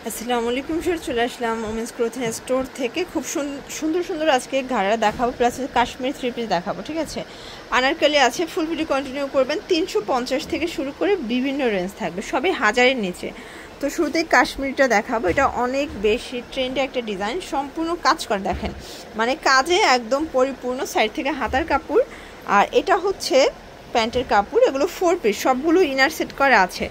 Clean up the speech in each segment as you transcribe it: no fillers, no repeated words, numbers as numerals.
আসসালামু আলাইকুম স্যার, চলে আসলাম ওমেন্স ক্লোথিং স্টোর থেকে। খুব সুন্দর সুন্দর আজকে ঘাড়া দেখাবো, প্লাস কাশ্মীর থ্রি পিস দেখাবো। ঠিক আছে, আনারকলি আছে, ফুল ভিডিও কন্টিনিউ করবেন। 350 থেকে শুরু করে বিভিন্ন রেঞ্জ থাকবে, সবই হাজারের নিচে। তো শুরুতেই কাশ্মীরটা দেখাবো। এটা অনেক বেশি ট্রেন্ডে একটা ডিজাইন, সম্পূর্ণ কাজ করে দেখেন, মানে কাজে একদম পরিপূর্ণ। সাইড থেকে হাতার কাপড়, আর এটা হচ্ছে প্যান্টের কাপড়। এগুলো 4 পিস, সবগুলো ইনার সেট করা আছে।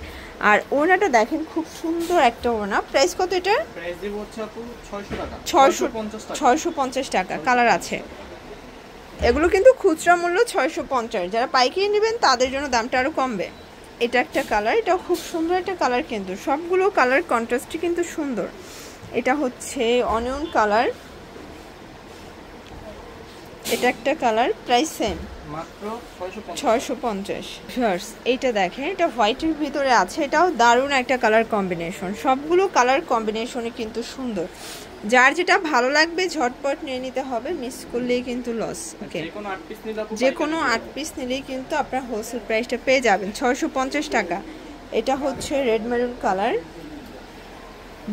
আর ওড়নাটা দেখেন, খুব সুন্দর একটা ওড়না। প্রাইস কত এটার? প্রাইস দেব হচ্ছে আপু 600 টাকা। 650 টাকা। কালার আছে। এগুলো কিন্তু খুচরা মূল্য 650, যারা পাইকারি নেবেন তাদের জন্য দামটা আরও কমবে। এটা একটা কালার, এটা খুব সুন্দর একটা কালার, কিন্তু সবগুলো কালার কন্ট্রাস্টই কিন্তু সুন্দর। এটা হচ্ছে অনিয়ন কালার, এটা একটা কালার। প্রাইস সেম, মাত্র 650। ভিউয়ার্স, এইটা দেখেন, এটা হোয়াইটের ভিতরে আছে। এটাও দারুণ একটা কালার কম্বিনেশন। সবগুলো কালার কম্বিনেশনই কিন্তু সুন্দর। যার যেটা ভালো লাগবে ঝটপট নিয়ে নিতে হবে, মিস করলেই কিন্তু লস। ওকে, যে কোনো 8 পিস নিলেই কিন্তু আপনার হোলসেল প্রাইসটা পেয়ে যাবেন 650 টাকা। এটা হচ্ছে রেড মেরুন কালার।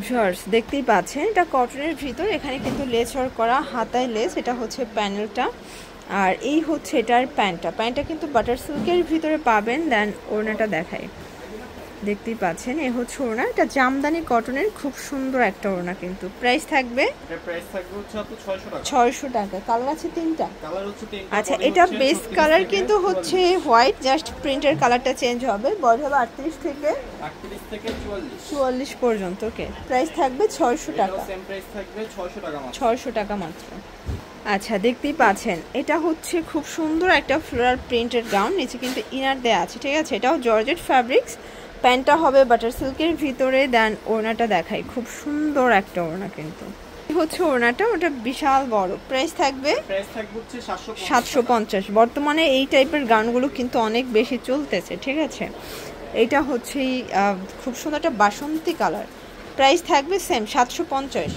ভিউয়ার্স, দেখতেই পাচ্ছেন, এটা কটনের ভিতর। এখানে কিন্তু লেস ওয়ার্ক করা, হাতায় লেস। এটা হচ্ছে প্যানেলটা, আর এই হচ্ছে এটার প্যান্টটা কিন্তু বাটার সিল্কের ভিতরে পাবেন। দেন ওড়নাটা দেখায়, দেখতেই পাচ্ছেন, এ হচ্ছে ওড়না। এটা জামদানি কটনের খুব সুন্দর একটা ওড়না। কিন্তু প্রাইস থাকবে 600 টাকা। কালার আছে 3টা। আচ্ছা, এটা বেস কালার কিন্তু হচ্ছে হোয়াইট, জাস্ট প্রিন্টের কালারটা চেঞ্জ হবে। বডি হবে 38 থেকে 44 পর্যন্ত। ওকে, প্রাইস থাকবে 600 টাকা। 600 টাকা মাত্র। আচ্ছা, দেখতেই পাচ্ছেন, এটা হচ্ছে খুব সুন্দর একটা ফ্লোরাল প্রিন্টেড গাউন। নিচে কিন্তু ইনার দেওয়া আছে। ঠিক আছে, এটাও জর্জেট ফ্যাব্রিক্স। প্যান্টটা হবে বাটার সিল্কের ভিতরে। দেন ওড়নাটা দেখাই, খুব সুন্দর একটা ওড়না। কিন্তু হচ্ছে ওড়নাটা, ওটা বিশাল বড়। প্রাইস থাকবে 750। বর্তমানে এই টাইপের গাউনগুলো কিন্তু অনেক বেশি চলতেছে। ঠিক আছে, এইটা হচ্ছে খুব সুন্দর একটা বাসন্তী কালার। প্রাইস থাকবে সেম 750।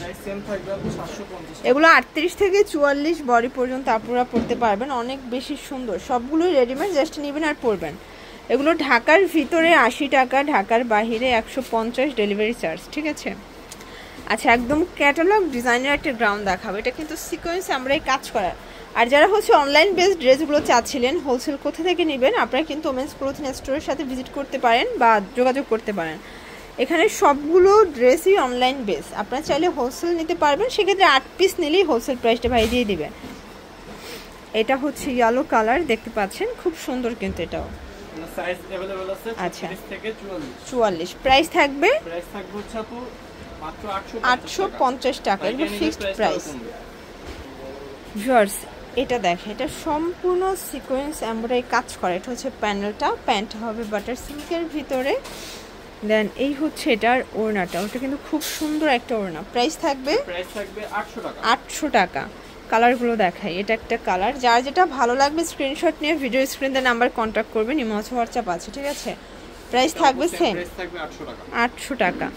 এগুলো 38 থেকে 44 বডি পর্যন্ত আপনারা পরতে পারবেন, অনেক বেশি সুন্দর। সবগুলোই রেডিমেড, জাস্ট নেবেন আর পরবেন। এগুলো ঢাকার ভিতরে 80 টাকা, ঢাকার বাহিরে 150 ডেলিভারি চার্জ। ঠিক আছে। আচ্ছা, একদম ক্যাটালগ ডিজাইনের একটা গ্রাউন্ড দেখাবো। এটা কিন্তু সিকোয়েন্স আমরা এই কাজ করার। আর যারা হচ্ছে অনলাইন বেসড ড্রেসগুলো চাচ্ছিলেন হোলসেল কোথা থেকে নেবেন, আপনারা কিন্তু ওমেন্স ক্লোথিং স্টোরের সাথে ভিজিট করতে পারেন বা যোগাযোগ করতে পারেন। এখানে সবগুলো ড্রেসই অনলাইন বেস। আপনারা চাইলে হোলসেল নিতে পারবেন, সেক্ষেত্রে 8 পিস নিলেই হোলসেল প্রাইসটা ভাই দিয়ে দিবে। এটা হচ্ছে ইয়েলো কালার, দেখতে পাচ্ছেন, খুব সুন্দর। কিন্তু এটাও সাইজ अवेलेबल আছে 30 থেকে 44। প্রাইস থাকবে হচ্ছে আপু মাত্র 850 টাকা। এগুলো ফিক্সড প্রাইস। ভিউয়ার্স, এটা দেখেন, এটা সম্পূর্ণ সিকোয়েন্স এমব্রয়ডারি কাজ করা। এটা হচ্ছে প্যানেলটা, প্যান্ট হবে বাটার সিল্কের ভিতরে। দেন এই হচ্ছে এটার ওড়নাটা, ওটা কিন্তু খুব সুন্দর একটা ওড়না। প্রাইস থাকবে 800 টাকা। কালারগুলো দেখাই, এটা একটা কালার। যার যেটা ভালো লাগবে স্ক্রিনশট নিয়ে ভিডিও স্ক্রিনে নাম্বার কন্ট্যাক্ট করবেন। ইমো হোয়াটসঅ্যাপ আছে। ঠিক আছে, প্রাইস থাকবে সেম 800 টাকা।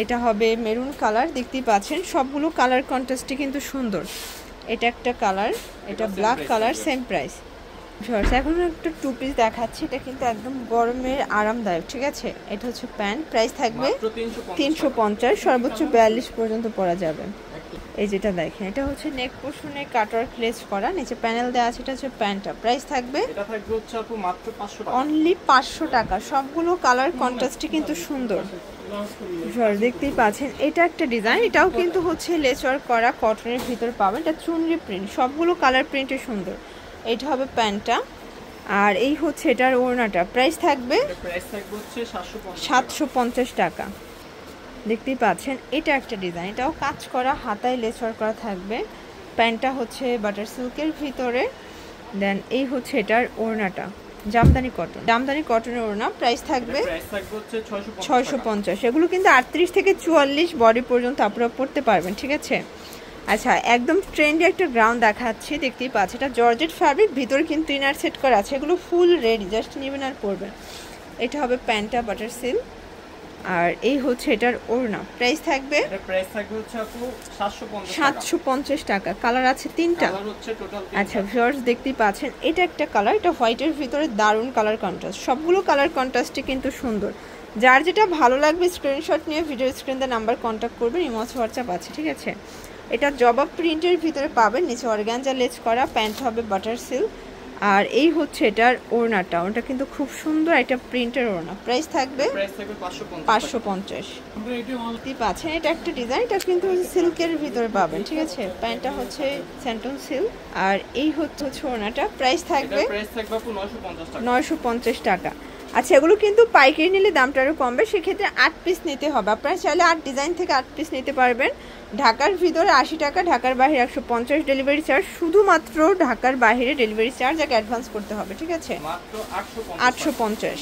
এটা হবে মেরুন কালার, দেখতেই পাচ্ছেন, সবগুলো কালার কন্ট্রাস্টই কিন্তু সুন্দর। এটা একটা কালার, এটা black colour, same price. Viewers, এখন একটা 2 পিস দেখাচ্ছি। এটা কিন্তু একদম গরমের আরামদায়ক। ঠিক আছে, এটা হচ্ছে প্যান্ট। প্রাইস থাকবে 350, সর্বোচ্চ 42 পর্যন্ত পরা যাবে। এই যেটা দেখেন, এটা হচ্ছে নেক পোর্শনে কাটওয়ার্ক লেস করা, নিচে প্যানেল দেওয়া আছে। এটা হচ্ছে প্যান্টটা। প্রাইস থাকবে অনলি 500 টাকা। সবগুলো কালার কন্ট্রাস্টই কিন্তু সুন্দর। দেখতেই পাচ্ছেন, এটা একটা ডিজাইন। এটাও কিন্তু হচ্ছে লেস ওয়ার্ক করা, কটনের ভিতর পাবেন। এটা চুনরি প্রিন্ট, সবগুলো কালার প্রিন্টে সুন্দর। এটা হবে প্যান্টটা, আর এই হচ্ছে এটার ওড়নাটা। প্রাইস থাকবে 750 টাকা। দেখতেই পাচ্ছেন, এটা একটা ডিজাইন। এটাও কাজ করা, হাতায় লেস ওয়ার্ক করা থাকবে। প্যান্টটা হচ্ছে বাটার সিল্কের ভিতরে। দেন এই হচ্ছে এটার ওড়নাটা, জামদানি কটনের ওড়না। প্রাইস থাকবে 650। এগুলো কিন্তু 38 থেকে 44 বডি পর্যন্ত আপনারা পরতে পারবেন। ঠিক আছে। আচ্ছা, একদম ট্রেন্ডি একটা গ্রাউন্ড দেখাচ্ছি, দেখতেই পাচ্ছি। এটা জর্জেট ফ্যাব্রিক, ভিতরে কিন্তু ইনার সেট করা আছে। এগুলো ফুল রেডি, জাস্ট নেবেন আর পরবেন। এটা হবে প্যান্টটা বাটার সিল্ক, আর এই হচ্ছে এটার ওড়না। প্রাইস থাকবে 750 টাকা। কালার আছে 3টা। আচ্ছা ভিউয়ার্স, দেখতেই পাচ্ছেন, এটা একটা কালার। এটা হোয়াইটের ভিতরে দারুণ কালার কন্ট্রাস্ট। সবগুলো কালার কন্ট্রাস্টই কিন্তু সুন্দর। যার যেটা ভালো লাগবে স্ক্রিনশট নিয়ে ভিডিও স্ক্রিনে নাম্বার কন্ট্যাক্ট করবেন, ইমো হোয়াটসঅ্যাপ আছে, ঠিক আছে। এটা জবাব প্রিন্টের ভিতরে পাবেন, নিচে অর্গানজা লেস করা, প্যান্ট হবে বাটার সিল্ক। আর এই হচ্ছে এটার ওড়নাটা, ওটা কিন্তু খুব সুন্দর একটা প্রিন্টের ওড়না। প্রাইস থাকবে 550। পাচ্ছেন এটা একটা ডিজাইন, এটা কিন্তু সিল্কের ভিতরে পাবেন, ঠিক আছে। প্যান্টটা হচ্ছে স্যান্টন সিল্ক, আর এই হচ্ছে ওড়নাটা। প্রাইস থাকবে 950 টাকা। আচ্ছা, এগুলো কিন্তু পাইকারি নিলে দামটা আরও কমবে, সেক্ষেত্রে 8 পিস নিতে হবে। আপনারা চাইলে 8 ডিজাইন থেকে 8 পিস নিতে পারবেন। ঢাকার ভিতরে 80 টাকা, ঢাকার বাইরে 150 ডেলিভারি চার্জ। শুধুমাত্র ঢাকার বাইরে ডেলিভারি চার্জ আগে অ্যাডভান্স করতে হবে, ঠিক আছে। 850।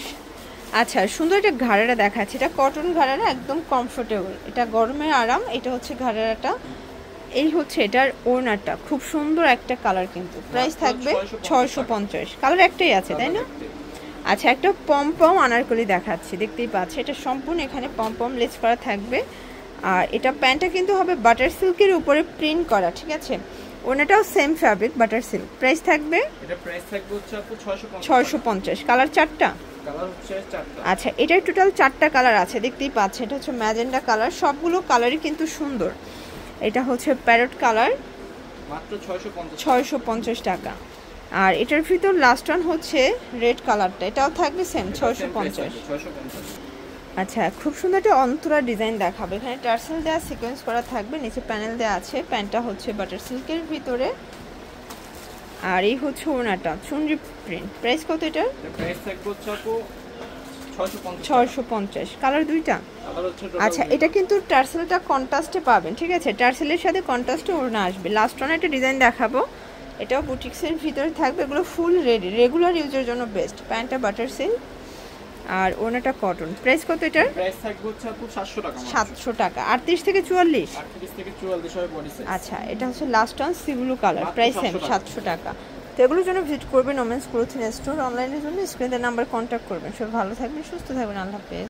আচ্ছা, সুন্দর একটা ঘাড়ারা দেখাচ্ছে, এটা কটন ঘাড়ারা, একদম কমফোর্টেবল, এটা গরমের আরাম। এটা হচ্ছে ঘাড়ারাটা, এই হচ্ছে এটার ওড়নাটা, খুব সুন্দর একটা কালার কিন্তু। প্রাইস থাকবে 650। কালার একটাই আছে, তাই না? আচ্ছা, একটা পম আনারকলি দেখাচ্ছি, দেখতেই পাচ্ছি। এটা সম্পূর্ণ এখানে পম লেস করা থাকবে। আর এটা প্যান্টটা কিন্তু হবে বাটার সিল্কের উপরে প্রিন্ট করা, ঠিক আছে। ওনাটাও same fabric, butter silk. Price থাকবে 650। কালার 4টা। আচ্ছা, এটার টোটাল 4টা কালার আছে, দেখতেই পাচ্ছেন। এটা হচ্ছে ম্যাজেন্ডা কালার, সবগুলো কালারই কিন্তু সুন্দর। এটা হচ্ছে প্যারট কালার, মাত্র 650 টাকা। আর এটার ভিতর লাস্ট ওয়ান হচ্ছে রেড কালারটা, এটাও থাকবে সেম 650। আচ্ছা, খুব সুন্দর একটা অন্তরা ডিজাইন দেখাবে, এখানে টার্সেল দেওয়া সিকোয়েন্স করা থাকবে, নিচে প্যানেল দেওয়া আছে। প্যান্টটা হচ্ছে বাটার সিল্কের ভিতরে, আর এই হচ্ছে ওড়নাটা চুনরি প্রিন্ট। প্রাইস কত এটার? 650। কালার 2টা। আচ্ছা, এটা কিন্তু টার্সেলটা কন্ট্রাস্টে পাবেন, ঠিক আছে। টার্সেলের সাথে কন্ট্রাস্টে ওড়না আসবে। লাস্ট ওয়ান একটা ডিজাইন দেখাবো, এটাও বুটিক্সের ভিতরে থাকবে। এগুলো ফুল রেডি, রেগুলার ইউজের জন্য বেস্ট। প্যান্টটা বাটার সিল্ক আর ওড়নাটা কটন। প্রাইস কত এটার? প্রাইস থাকবে হচ্ছে আপু 700 টাকা। 700 টাকা। 38 থেকে 44। 38 থেকে 44 হয় বডি সাইজ। আচ্ছা, এটা হচ্ছে last one C blue colour, price same 700 টাকা। তো এগুলোর জন্য ভিজিট করবেন ওমেন্স ক্লোথিং স্টোর। অনলাইনের জন্য স্ক্রিনে নাম্বার কন্ট্যাক্ট করবেন। সব ভালো থাকবেন, সুস্থ থাকবেন, আল্লাহ হাফেজ।